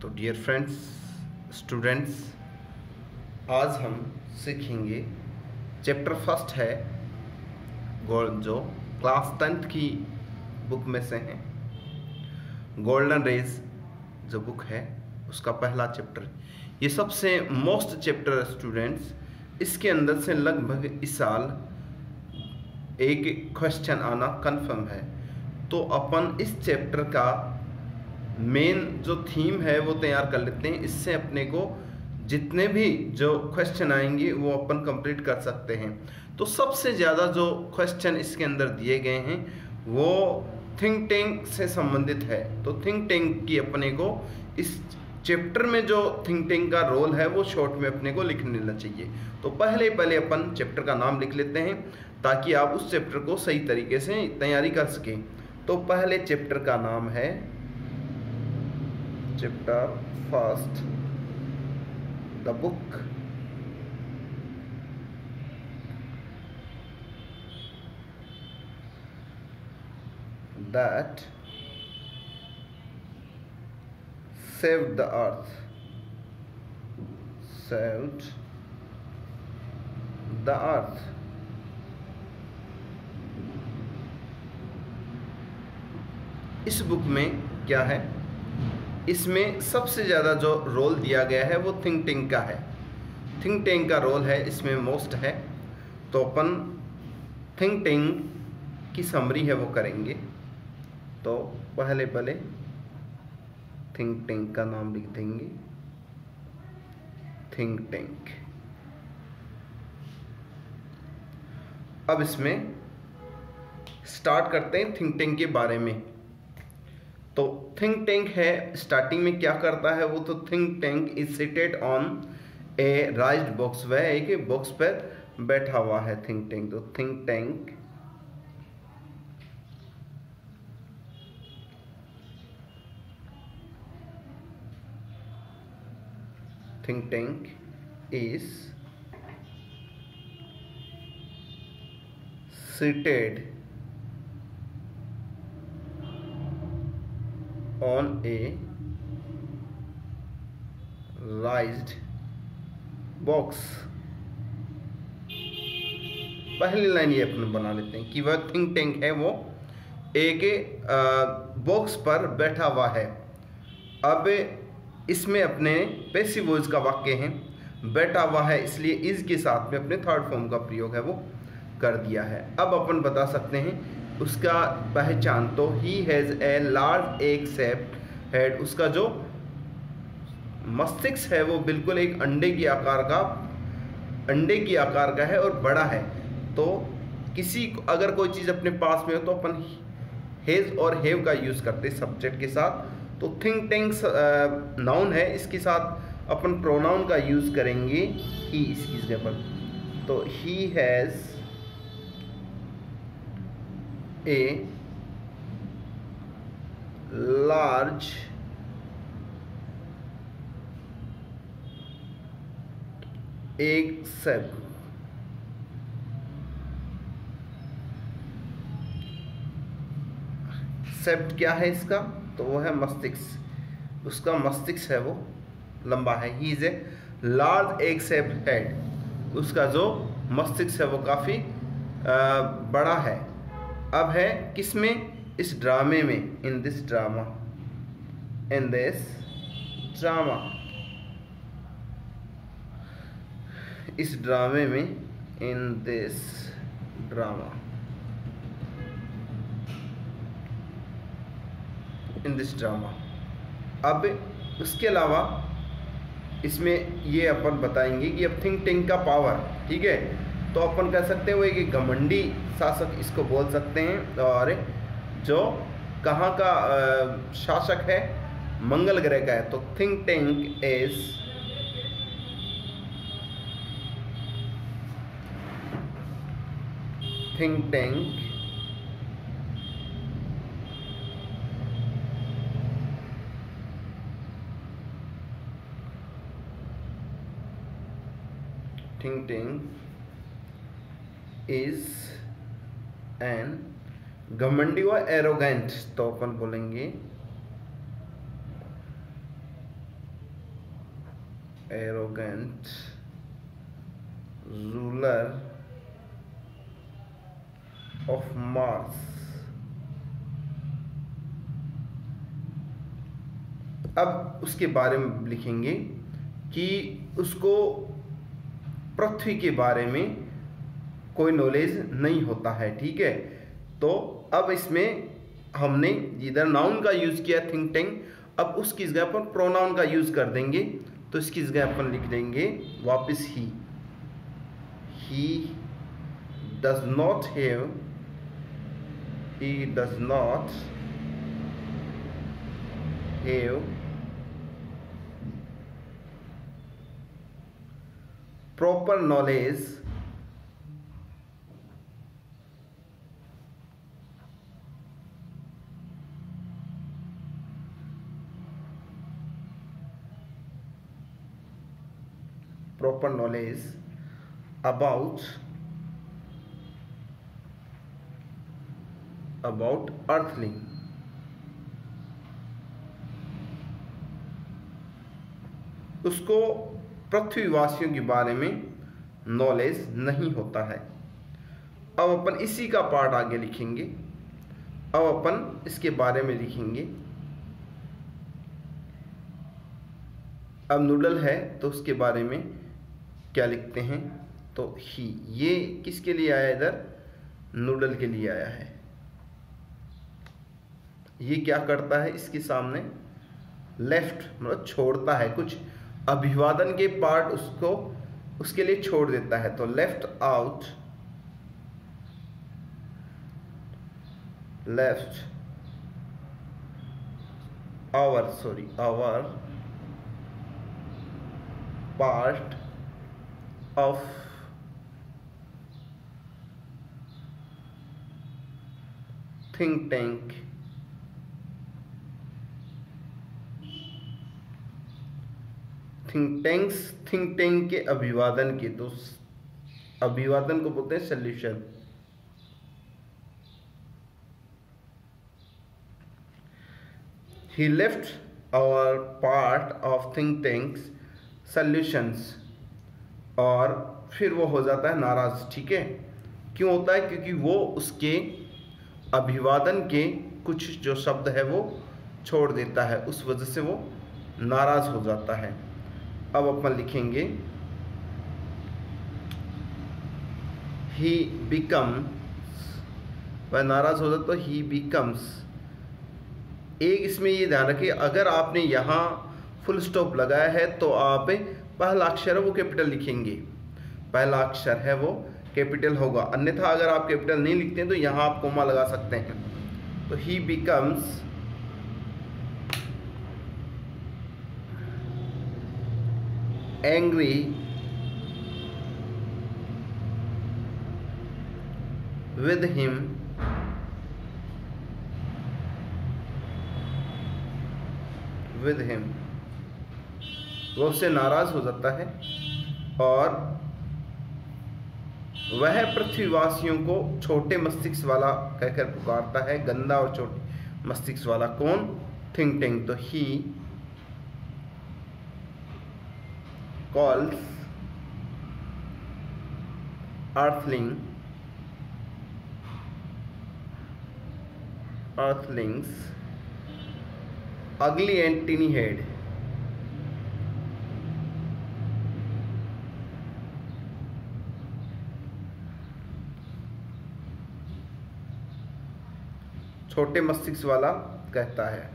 तो dear friends, students, आज हम सीखेंगे चैप्टर फर्स्ट है जो क्लास 10th की बुक में से है। गोल्डन रेज जो बुक है उसका पहला चैप्टर, ये सबसे मोस्ट चैप्टर स्टूडेंट्स। इसके अंदर से लगभग इस साल एक क्वेश्चन आना कंफर्म है। तो अपन इस चैप्टर का मेन जो थीम है वो तैयार कर लेते हैं। इससे अपने को जितने भी जो क्वेश्चन आएंगे वो अपन कंप्लीट कर सकते हैं। तो सबसे ज़्यादा जो क्वेश्चन इसके अंदर दिए गए हैं वो थिंक टैंक से संबंधित है। तो थिंक टैंक की अपने को इस चैप्टर में जो थिंक टैंक का रोल है वो शॉर्ट में अपने को लिख लेना चाहिए। तो पहले अपन चैप्टर का नाम लिख लेते हैं ताकि आप उस चैप्टर को सही तरीके से तैयारी कर सकें। तो पहले चैप्टर का नाम है chapter first, the book that saved the earth. Saved the earth. इस बुक में क्या है, इसमें सबसे ज़्यादा जो रोल दिया गया है वो थिंक टैंक का है। थिंक टैंक का रोल है इसमें मोस्ट है। तो अपन थिंक टैंक की समरी है वो करेंगे। तो पहले थिंक टैंक का नाम लिख देंगे, थिंक टैंक। अब इसमें स्टार्ट करते हैं थिंक टैंक के बारे में। तो थिंक टैंक है, स्टार्टिंग में क्या करता है वो, तो think tank is seated on A राइज्ड box. वह एक बॉक्स पर बैठा हुआ है थिंक टैंक। तो think tank is seated on a raised box। पहली लाइन ये अपन बना लेते हैं कि वह थिंक टैंक है वो एक बॉक्स पर बैठा हुआ है। अब इसमें अपने पैसिव वॉइस का वाक्य है, बैठा हुआ है, इसलिए इज के साथ में अपने थर्ड फॉर्म का प्रयोग है वो कर दिया है। अब अपन बता सकते हैं उसका पहचान। तो he has a large egg shaped head. उसका जो मस्तिष्क है वो बिल्कुल एक अंडे की आकार का है और बड़ा है। तो किसी अगर कोई चीज़ अपने पास में हो तो अपन हैज़ और हैव का यूज़ करते हैं सब्जेक्ट के साथ। तो थिंक टैंक्स नाउन है, इसके साथ अपन प्रोनाउन का यूज़ करेंगे ही इसकी जगह पर। तो he has a large egg shape. Shape क्या है इसका, तो वो है मस्तिष्क। उसका मस्तिष्क है वो लंबा है। He is a large egg shaped head. उसका जो मस्तिष्क है वो काफ़ी बड़ा है। अब है किसमें, इस ड्रामे में, in this drama, in this drama, इस ड्रामे में, in this drama, in this drama. अब उसके अलावा इसमें ये अपन बताएंगे कि अब थिंक टैंक का पावर, ठीक है, तो अपन कह सकते हैं वो एक घमंडी शासक इसको बोल सकते हैं। और जो कहाँ का शासक है, मंगल ग्रह का है। तो think tank is think tank think tank is an घमंडी और एरोगेंट। तो अपन बोलेंगे arrogant ruler of Mars। अब उसके बारे में लिखेंगे कि उसको पृथ्वी के बारे में कोई नॉलेज नहीं होता है, ठीक है। तो अब इसमें हमने इधर नाउन का यूज किया थिंक टैंक, अब उसकी जगह पर प्रोनाउन का यूज कर देंगे। तो इसकी जगह पर लिख देंगे वापस ही does not have, he does not have proper knowledge about earthling। उसको पृथ्वीवासियों के बारे में नॉलेज नहीं होता है। अब अपन इसी का पार्ट आगे लिखेंगे। अब अपन इसके बारे में लिखेंगे। अब नूडल है तो उसके बारे में क्या लिखते हैं, तो ही, ये किसके लिए आया, इधर नूडल के लिए आया है। ये क्या करता है, इसके सामने लेफ्ट मतलब छोड़ता है, कुछ अभिवादन के पार्ट उसको उसके लिए छोड़ देता है। तो left out, left our part of think tank think tank के अभिवादन के, तो अभिवादन को बोलते हैं solution. He left our part of think tanks solutions, और फिर वो हो जाता है नाराज, ठीक है। क्यों होता है, क्योंकि वो उसके अभिवादन के कुछ जो शब्द है वो छोड़ देता है, उस वजह से वो नाराज हो जाता है। अब अपन लिखेंगे ही बिकम्स, वह नाराज हो जाता तो ही बिकम्स। एक इसमें ये ध्यान रखिए, अगर आपने यहाँ फुल स्टॉप लगाया है तो आप पहला अक्षर है वो कैपिटल लिखेंगे, पहला अक्षर है वो कैपिटल होगा। अन्यथा अगर आप कैपिटल नहीं लिखते हैं तो यहाँ आप कोमा लगा सकते हैं। तो ही बिकम्स angry with him वो उससे नाराज हो जाता है और वह पृथ्वीवासियों को छोटे मस्तिष्क वाला कहकर पुकारता है, गंदा और छोटे मस्तिष्क वाला। कौन, थिंक टैंक। तो ही calls earthlings ugly and tinny head। छोटे मस्तिष्क वाला कहता है,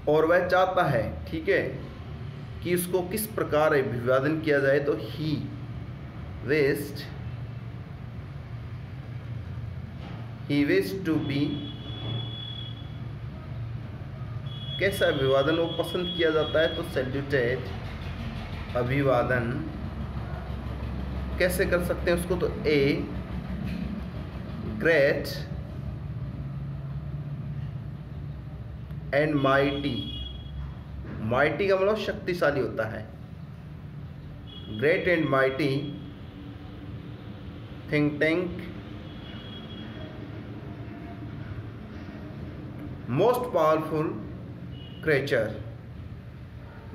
और वह चाहता है, ठीक है, कि उसको किस प्रकार अभिवादन किया जाए। तो ही विश टू बी, कैसा अभिवादन वो पसंद किया जाता है, तो सैल्यूटेड, अभिवादन कैसे कर सकते हैं उसको, तो a great and mighty. Mighty का मतलब शक्तिशाली होता है। Great and mighty think tank, most powerful creature,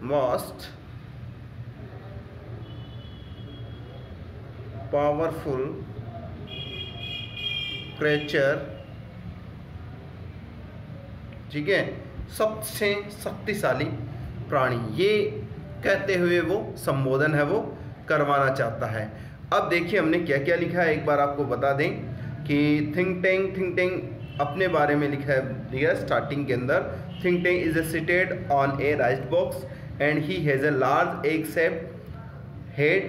most powerful creature, ठीक है, सबसे शक्तिशाली प्राणी, ये कहते हुए वो संबोधन है वो करवाना चाहता है। अब देखिए हमने क्या क्या लिखा है, एक बार आपको बता दें कि थिंक टैंक अपने बारे में लिखा है स्टार्टिंग के अंदर। Think tank is seated on A rice box and he has a large egg shaped head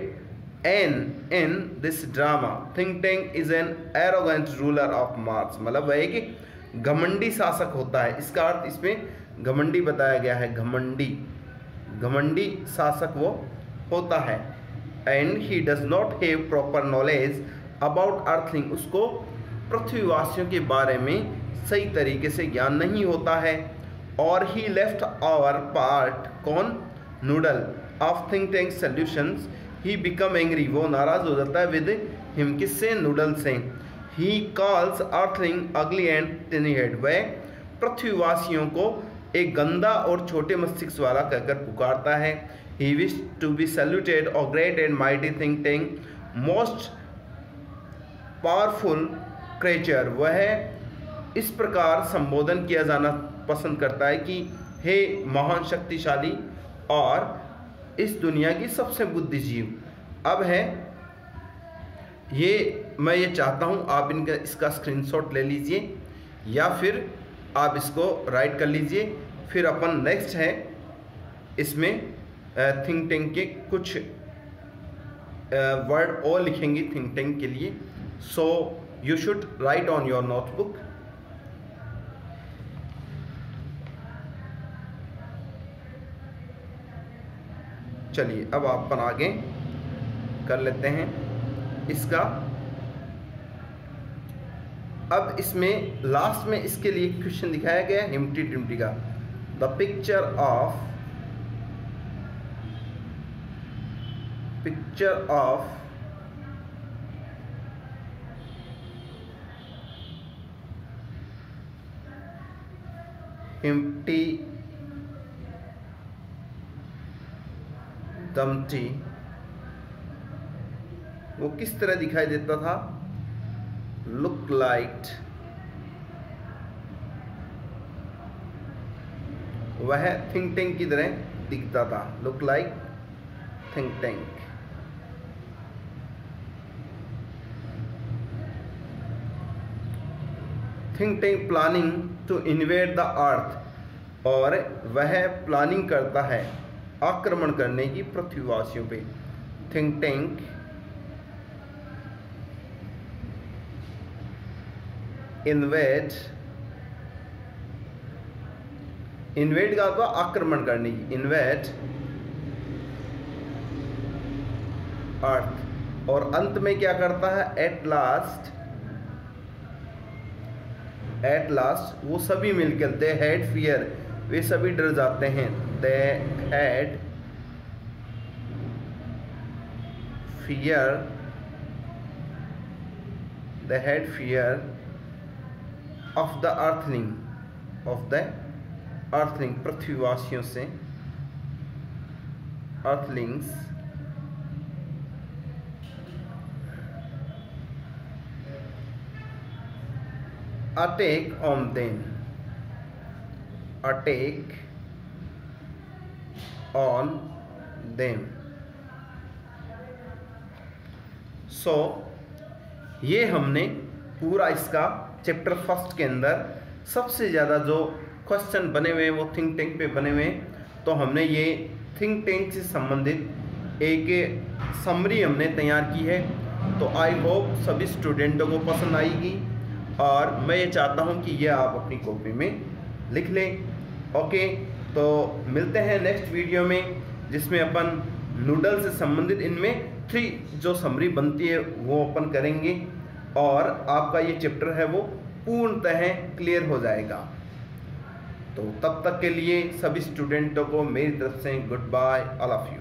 and in this drama think tank is an arrogant ruler of Mars, मतलब वह एक घमंडी शासक होता है। इसका अर्थ इसमें घमंडी बताया गया है, घमंडी शासक वो होता है। And he does not have proper knowledge about earthling, उसको पृथ्वीवासियों के बारे में सही तरीके से ज्ञान नहीं होता है। और ही लेफ्ट आवर पार्ट कौन, noodle of think tank solutions, he become angry, वो नाराज हो जाता है विद हिम, किससे, नूडल से। ही कॉल्स अर्थलिंग अगली एंड टिनी हेड, वह पृथ्वीवासियों को एक गंदा और छोटे मस्तिष्क वाला कहकर पुकारता है। ही विश टू बी सैल्यूटेड और great and mighty think tank most powerful creature, वह इस प्रकार संबोधन किया जाना पसंद करता है कि हे महान शक्तिशाली और इस दुनिया की सबसे बुद्धिजीव। अब है ये, मैं ये चाहता हूँ आप इसका स्क्रीनशॉट ले लीजिए या फिर आप इसको राइट कर लीजिए। फिर अपन नेक्स्ट है इसमें थिंक टैंक के कुछ वर्ड और लिखेंगे थिंक टैंक के लिए। So you should write on your notebook. चलिए अब अपन आगे कर लेते हैं इसका। अब इसमें लास्ट में इसके लिए क्वेश्चन दिखाया गया है हिम्टी टिम्टी का। The picture of Humpty Dumpty वो किस तरह दिखाई देता था, लुक लाइक, वह थिंक टैंक की तरह दिखता था, look like think tank. Think tank planning to invade the earth, और वह प्लानिंग करता है आक्रमण करने की पृथ्वीवासियों पे। थिंक टैंक इन्वेड का अर्थ आक्रमण करने की, इन्वेड अर्थ, और अंत में क्या करता है, एट लास्ट वो सभी मिलकर, दे हैड फियर, वे सभी डर जाते हैं, they had fear of the earthling, पृथ्वीवासियों से, earthlings, attack on them, so ये हमने पूरा इसका चैप्टर फर्स्ट के अंदर सबसे ज़्यादा जो क्वेश्चन बने हुए हैं वो थिंक टैंक पे बने हुए हैं। तो हमने ये थिंक टैंक से संबंधित एक समरी हमने तैयार की है। तो आई होप सभी स्टूडेंटों को पसंद आएगी, और मैं ये चाहता हूँ कि ये आप अपनी कॉपी में लिख लें। ओके, तो मिलते हैं नेक्स्ट वीडियो में, जिसमें अपन नूडल से संबंधित इनमें 3 जो समरी बनती है वो अपन करेंगे, और आपका ये चैप्टर है वो पूर्णतः क्लियर हो जाएगा। तो तब तक के लिए सभी स्टूडेंटों को मेरी तरफ से good bye, all of you.